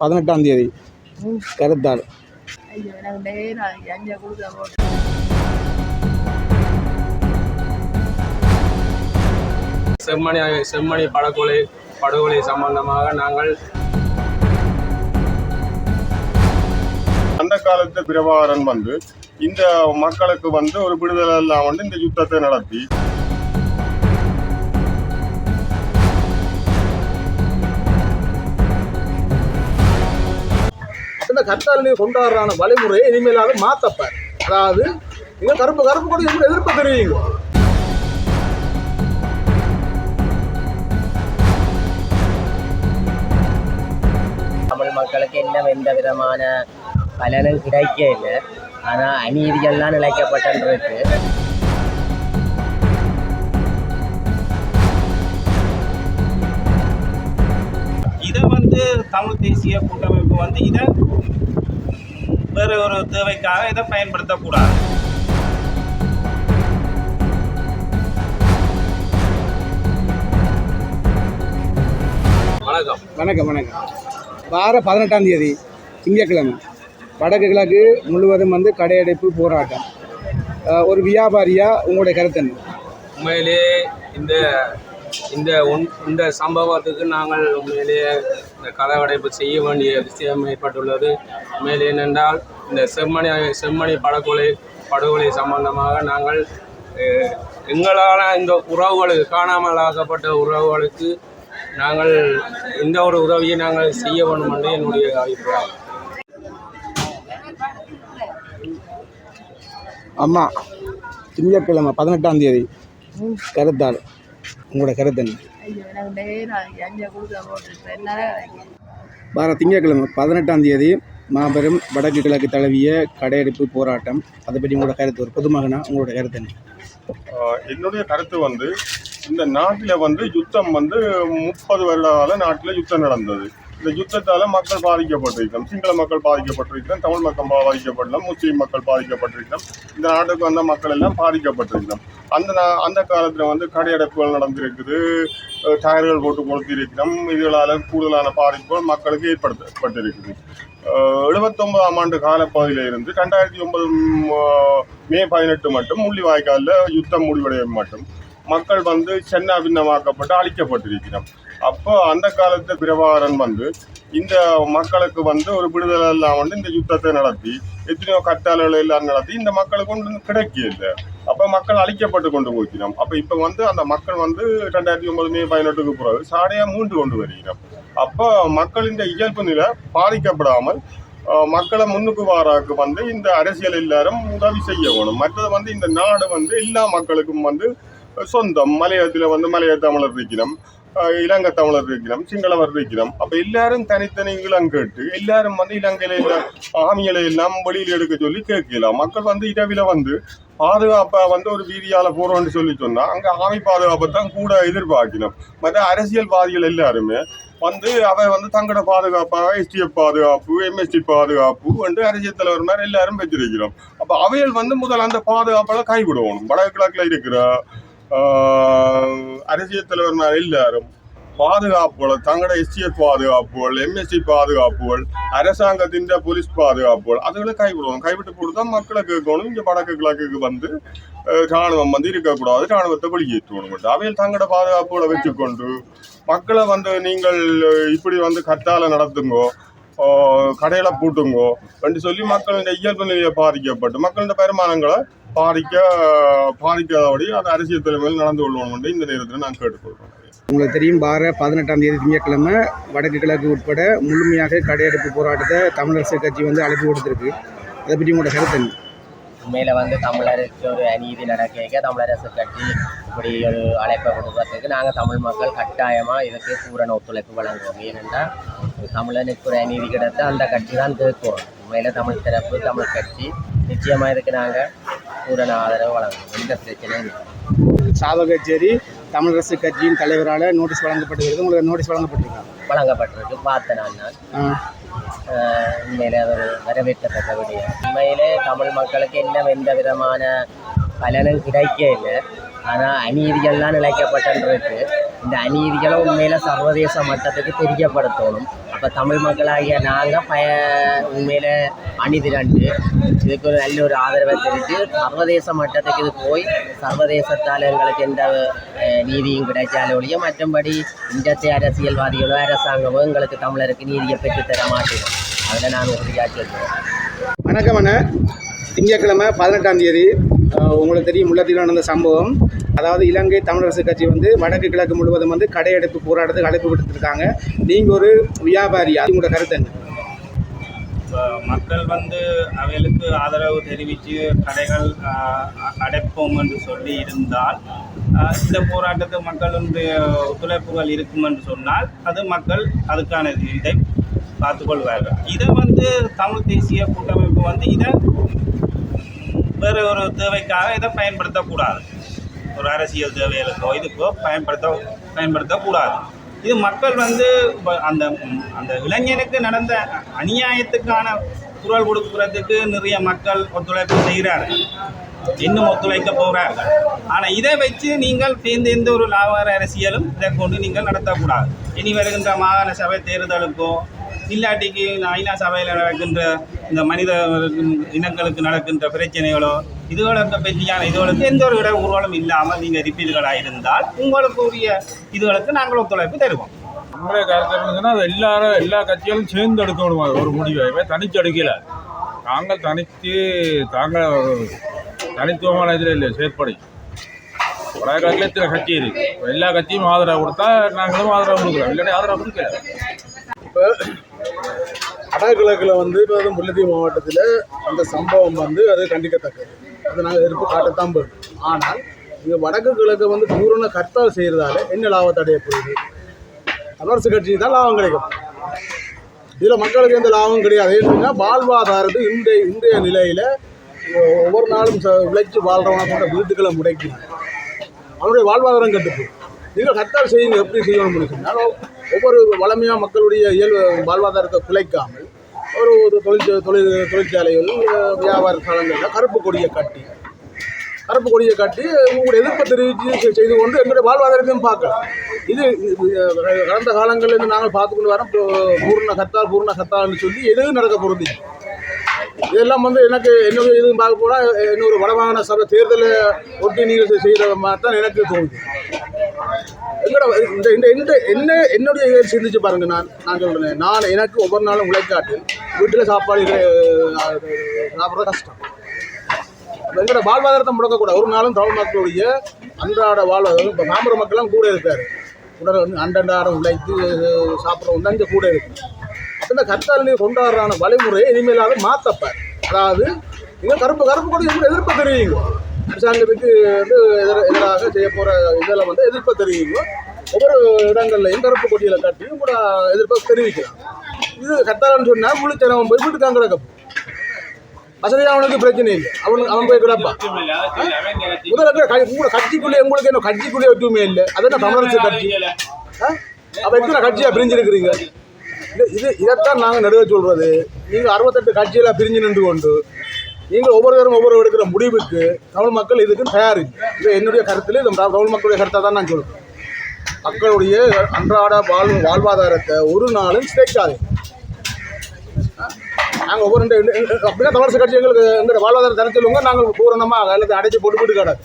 18ஆம் தேதி கருத்தால் செம்மணி படுகொலை சம்பந்தமாக நாங்கள் அந்த காலத்து பிரபாகரன் இந்த மக்களுக்கு ஒரு விடுதலை எல்லாம் இந்த யுத்தத்தை நடத்தி அந்த கர்த்தால் கொண்டாடுறான வழிமுறையை இனிமேலாக மாத்தப்பார். அதாவது நீங்க கருப்பு கூட எதிர்ப்பு தெரிவிங்க. தமிழ் மக்களுக்கு இன்னும் எந்த விதமான பலனும் கிடைக்க இல்லை. ஆனால் அநீதிகள்லாம் நிலைக்கப்பட்டிருக்கு. இதை தமிழ் தேசிய கூட்டமைப்பு இதை வேறு ஒரு தேவைக்காக இதை பயன்படுத்தக்கூடாது. வணக்கம். வார 18ஆம் தேதி திங்கட்கிழமை வடக்கு கிழக்கு முழுவதும் கடையடைப்பு போராட்டம். ஒரு வியாபாரியா உங்களுடைய கருத்து என்ன? உண்மையிலே இந்த சம்பவத்துக்கு நாங்கள் உண்மையிலேயே இந்த கதவடைப்பு செய்ய வேண்டிய விஷயம் ஏற்பட்டுள்ளது. உண்மையிலே என்னென்றால் இந்த செம்மணி படுகொலை சம்பந்தமாக நாங்கள் எங்களால் இந்த உறவுகளுக்கு காணாமல் ஆக்கப்பட்ட உறவுகளுக்கு நாங்கள் இந்த ஒரு உதவியை நாங்கள் செய்ய வேண்டும் என்று என்னுடைய அபிப்பிராயம். அம்மா திங்கட்கிழமை 18ஆம் தேதி கருத்தால் உங்களோட கருத்து என்ன? வார திங்கட்கிழமை 18ஆம் தேதி மாபெரும் வடக்கு கிழக்கு தழுவிய கடையெடுப்பு போராட்டம். அதை பற்றி உங்களோட கருத்து, ஒரு பொதுமகனா உங்களோட கருத்து என்ன? என்னுடைய கருத்து இந்த நாட்டில் யுத்தம் 30 வருட கால நாட்டில் யுத்தம் நடந்தது. இந்த யுத்தத்தால் மக்கள் பாதிக்கப்பட்டிருக்கிறோம். சிங்கள மக்கள் பாதிக்கப்பட்டிருக்கிறோம், தமிழ் மக்கள் பாதிக்கப்படலாம், முஸ்லீம் மக்கள் பாதிக்கப்பட்டிருக்கிறோம். இந்த நாட்டுக்கு வந்த மக்கள் எல்லாம் பாதிக்கப்பட்டிருக்கிறோம். அந்த காலத்தில் கடையடைப்புகள் நடந்திருக்குது, டயர்கள் போட்டு கொளுத்திருக்கிறோம். இதனால் கூடுதலான பாதிப்புகள் மக்களுக்கு ஏற்படுத்தப்பட்டிருக்குது. 79ஆம் ஆண்டு காலப்பகுதியில் இருந்து 2009 மே 18 மட்டும் முள்ளிவாய்க்காலில் யுத்தம் முடிவடைய மட்டும் மக்கள் சென்னை பின்னமாக்கப்பட்டு அழிக்கப்பட்டிருக்கிறோம். அப்போ அந்த காலத்து பிரபாகரன் இந்த மக்களுக்கு ஒரு விடுதலை எல்லாம் இந்த யுத்தத்தை நடத்தி எத்தனையோ கட்டாளர்கள் எல்லாம் நடத்தி இந்த மக்களுக்கு ஒன்று கிடைக்கல. அப்போ மக்கள் அழிக்கப்பட்டு கொண்டு போய்க்கிறோம். அப்போ இப்போ அந்த மக்கள் 2009 மே 18க்கு பிறகு சாடையாக மூண்டு கொண்டு வருகிறோம். அப்போ மக்கள் இந்த இயல்பு நிலை பாதிக்கப்படாமல் மக்களை முன்னுக்கு வாராக்கு இந்த அரசியல் எல்லாரும் உதவி செய்ய வேணும். மற்றது இந்த நாடு எல்லா மக்களுக்கும் சொந்தம். மலையத்தில் மலைய தமிழர் இருக்கிறோம், இலங்கை தமிழர் இருக்கிறோம், சிங்களவர் இருக்கிறோம். அப்போ எல்லாரும் தனித்தனி இளங்கேட்டு எல்லாரும் இலங்கையில ஆமிகளை எல்லாம் வெளியில் எடுக்க சொல்லி கேட்கலாம். மக்கள் இரவில பாதுகாப்பா ஒரு வீதியால போறோம்னு சொல்லி சொன்னா அங்க ஆமி பாதுகாப்பை தான் கூட எதிர்பார்க்கணும். மற்ற அரசியல்வாதிகள் எல்லாருமே அவை தங்களோட பாதுகாப்பாக எஸ்டிஎஃப் பாதுகாப்பு, எம்எஸ்டி பாதுகாப்பு என்று அரசியல் தலைவர் மாதிரி எல்லாரும் வச்சிருக்கிறோம். அப்போ அவைகள் முதல் அந்த பாதுகாப்பால கைவிடணும். வடக்கு கிழக்குல இருக்கிற அரசியல் தலைவர் எல்லாரும் பாதுகாப்புகள், தங்களோட எஸ்டிஎஃப் பாதுகாப்புகள், எம்எஸ்டி பாதுகாப்புகள், அரசாங்கத்தின் போலீஸ் பாதுகாப்புகள் அதுகளை கைவிட்டு போட்டு மக்களை கேட்கணும். இங்கே வடக்கு கிழக்குக்கு இராணுவம் இருக்கக்கூடாது, இராணுவத்தை வெளியேற்றணும். அவையில் தங்களோட பாதுகாப்புகளை வச்சுக்கொண்டு மக்களை நீங்கள் இப்படி கட்டால நடத்துங்கோ, கடையில பூட்டுங்கோ என்று சொல்லி மக்களின் இயல்பு நிலையை பாதிக்கப்பட்டு மக்களின் வருமானங்களை பாதிக்காதபடி அந்த அரசியல் தலைமையில் நடந்து கொள்ளணும் என்று இந்த நேரத்தில் நான் கேட்டுக்கொள்கிறேன். உங்களுக்கு தெரியும், வார 18ஆம் தேதி திங்கட்கிழமை வடக்கு கிழக்கு உட்பட முழுமையாக கடையெடுப்பு போராட்டத்தை தமிழரசு கட்சி அழைப்பு கொடுத்துருக்கு. அதை பற்றி உங்களோட கருத்து என்ன? உண்மையில் தமிழருக்கு ஒரு அநீதி நடக்க தமிழரசு கட்சி இப்படி ஒரு அழைப்பை கொடுக்கறதுக்கு நாங்கள் தமிழ் மக்கள் கட்டாயமாக இதுக்கு பூரண ஒத்துழைப்பு வழங்குவோம். ஏனென்றால் தமிழனுக்கு ஒரு அநீதி கிடைத்த அந்த கட்சி தான் கேட்குவோம். உண்மையில் தமிழ் தரப்பு தமிழ் கட்சி நிச்சயமாக இதுக்கு நாங்கள் பூரண ஆதரவு வழங்குவோம். எந்த பிரச்சனையும் இல்லை. சாவகச்சேரி தமிழரசு கட்சியின் தலைவரால் நோட்டீஸ் வழங்கப்பட்டிருக்கு. உங்களுக்கு நோட்டீஸ் வழங்கப்பட்டிருக்கு பார்த்தேன் நான். உண்மையிலே அது ஒரு வரவேற்கத்தக்க விடயம். உண்மையிலே தமிழ் மக்களுக்கு இன்னும் எந்த விதமான பலனும் கிடைக்க இல்லை. ஆனால் அநீதிகள்லாம் நிலைக்கப்பட்டிருக்கு. இந்த அநீதிகளை உண்மையில் சர்வதேச மட்டத்துக்கு தெரியப்படுத்தணும். அப்போ தமிழ் மக்களாகிய நாங்கள் உண்மையில் அணிதிரண்டு இதுக்கு ஒரு நல்ல ஒரு ஆதரவை தெரிவித்து சர்வதேச மட்டத்துக்கு இது போய் சர்வதேசத்தால் எங்களுக்கு எந்த நீதியும் கிடைச்சாலே ஒழிய மற்றபடி இன்றைய அரசியல்வாதிகளோ அரசாங்கமோ எங்களுக்கு தமிழருக்கு நீதியை பெற்றுத்தர மாட்டேங்கும். அதில் நான் உறுதியாக சொல்லுவேன். வணக்கம் அண்ணா. திங்கட்கிழமை 18ஆம் தேதி உங்களுக்கு தெரியும் முல்லைத்தீவில் நடந்த சம்பவம். அதாவது இலங்கை தமிழரசு கட்சி வந்து வடக்கு கிழக்கு முழுவதும் வந்து கடையெடுப்பு போராட்டத்துக்கு அழைப்பு விடுத்திருக்காங்க. நீங்கள் ஒரு வியாபாரி, அது உங்களோட கருத்து என்ன? மக்கள் வந்து அவைகளுக்கு ஆதரவு தெரிவித்து கடைகள் அடைப்போம் என்று சொல்லி இருந்தால் இந்த போராட்டத்தை மக்களுடைய ஒத்துழைப்புகள் இருக்கும் என்று சொன்னால் அது மக்கள் அதுக்கான இதை பார்த்துக்கொள்வார்கள். இதை வந்து தமிழ் தேசிய கூட்டமைப்பு வந்து இதை வேறு ஒரு தேவைக்காக இதை பயன்படுத்தக்கூடாது. ஒரு அரசியல் தேவைகளுக்கோ இதுக்கோ பயன்படுத்தக்கூடாது. இது மக்கள் வந்து அந்த அந்த இளைஞனுக்கு நடந்த அநியாயத்துக்கான குரல் கொடுக்குறதுக்கு நிறைய மக்கள் ஒத்துழைப்பு செய்கிறார்கள், இன்னும் ஒத்துழைக்க போகிறார்கள். ஆனால் இதை வச்சு நீங்கள் சேர்ந்து எந்த ஒரு லாபகர அரசியலும் இதை கொண்டு நீங்கள் நடத்தக்கூடாது. இனி வருகின்ற மாகாண சபை தேர்தலுக்கோ இல்லாட்டிக்கு ஐநா சபையில் நடக்கின்ற இந்த மனித இனங்களுக்கு நடக்கின்ற பிரச்சனைகளோ இதுகளுக்கு பற்றியான இதுகளுக்கு எந்த ஒரு உருவலும் இல்லாமல் நீங்கள் ரிப்பீல்களாக இருந்தால் உங்களுக்கு உரிய இதுகளுக்கு நாங்கள் ஒத்துழைப்பு தருவோம். நம்மளே கருத்து இருந்ததுன்னா அது எல்லா கட்சிகளும் சேர்ந்து எடுக்கணும். ஒரு முடிவை தனித்து எடுக்கல. நாங்கள் தனித்துவமான இதில் இல்லை செயற்படி வடகிழக்கில் இத்தனை கட்சி இருக்கு. எல்லா கட்சியும் ஆதரவு கொடுத்தா நாங்களும் ஆதரவு கொடுக்குறோம், இல்லாட்டி ஆதரவு கொடுக்கல. இப்போ வடகிழக்கில் வந்து இப்போ முல்லைத்தீவு மாவட்டத்தில் அந்த சம்பவம் வந்து அது கண்டிக்கத்தக்கது. அதை நாங்கள் எதிர்ப்பு காட்டத்தான் போயிடும். ஆனால் இங்கே வடக்கு கிழக்கு வந்து பூரண கர்த்தால் செய்கிறதால என்ன லாபத்தை அடையப்படுது? தமிழரசு கட்சி தான் லாபம் கிடைக்கும். இதில் மக்களுக்கு எந்த லாபம் கிடையாது. ஏன்னா வாழ்வாதாரத்து இன்றைய நிலையில் ஒவ்வொரு நாளும் உழைச்சி வாழ்கிறவங்க போன்ற வீட்டுக்களை முடைக்கணும். அவனுடைய வாழ்வாதாரம் கட்டுப்போம். நீங்கள் கர்த்தால் செய்யுங்க. எப்படி செய்யணும்னு சொன்னால் ஒவ்வொரு வளமையாக மக்களுடைய வாழ்வாதாரத்தை குலைக்காமல் ஒரு தொழிற்சாலைகள் வியாபார ஸ்தலங்களில் கருப்பு கொடியை கட்டி உங்களுடைய எதிர்ப்பை தெரிவித்து செய்து கொண்டு எங்களுடைய வாழ்வாதாரத்தையும் பார்க்கலாம். இது கடந்த காலங்களில் நாங்கள் பார்த்துக்கொண்டு வரோம். பூர்ண கத்தால்னு சொல்லி எதுவும் நடக்க போகிறது. இதெல்லாம் வந்து எனக்கு என்னுடைய இதுவும் பார்க்க போனால் இன்னொரு வடமாகாண சபை தேர்தலை ஒட்டி நீங்கள் செய்கிற மாதிரி தான் எனக்கு தோணுது. என்னுடைய சிந்திச்சு பாருங்க. நான் சொல்றேன், எனக்கு ஒவ்வொரு நாளும் உழைக்காட்டு வீட்டில் சாப்பாடு சாப்பிட்ற கஷ்டம். எங்களோட வாழ்வாதாரத்தை முடக்கக்கூடாது. ஒரு நாளும் தமிழ் மக்களுடைய அன்றாட வாழ்வாதாரம் இப்போ மாம்பர மக்கள்லாம் கூட இருக்காரு. உடனே அன்றாடம் உழைத்து சாப்பிட்றவங்க தான் இங்கே கூட இருக்கு. அந்த கர்த்தால் கொண்டாடுறான வழிமுறையை இனிமேலாக மாற்றப்பார். அதாவது நீங்கள் கருப்பு கூட எதிர்ப்பு தெரிவிங்க. அரசாங்கத்துக்கு வந்து எதிராக செய்ய போகிற இதில் வந்து எதிர்ப்பை தெரிவிங்க. ஒவ்வொரு இடங்கள்லையும் கருப்பு கொடியில் காட்டியும் கூட எதிர்ப்பை தெரிவிக்கலாம். இது கர்த்தாலன்னு சொன்னால் முழுச்சனவன் போய் வீட்டுக்காங்க கிடக்கும். வசதியாக அவனுக்கு பிரச்சனை இல்லை. அவன் போய் கிடப்பான். முதல்ல உங்களோட கட்சிக்குள்ளே உங்களுக்கு என்ன கட்சிக்குள்ளே ஒற்றுமை இல்லை. அதெல்லாம் தமிழரசு கட்சி. அப்போ எத்தனை கட்சியாக பிரிஞ்சிருக்கிறீங்க? இதைத்தான் நாங்கள் நடுவே சொல்கிறது. நீங்கள் 68 கட்சியெல்லாம் பிரிஞ்சு நின்று கொண்டு நீங்கள் ஒவ்வொருத்தரும் எடுக்கிற முடிவுக்கு தமிழ் மக்கள் இதுக்கு தயார். இது என்னுடைய கருத்தில் தமிழ் மக்களுடைய கருத்தாக தான் நான் சொல்கிறேன். மக்களுடைய அன்றாட வாழ்வாதாரத்தை ஒரு நாளும் சிதைக்காது. நாங்கள் ஒவ்வொரு அப்படின்னா தமிழரசு கட்சி எங்களோட வாழ்வாதாரம் தர சொல்லுவாங்க. நாங்கள் பூரணமாக எல்லாத்தையும் அடைச்சி போட்டு கிடக்கு.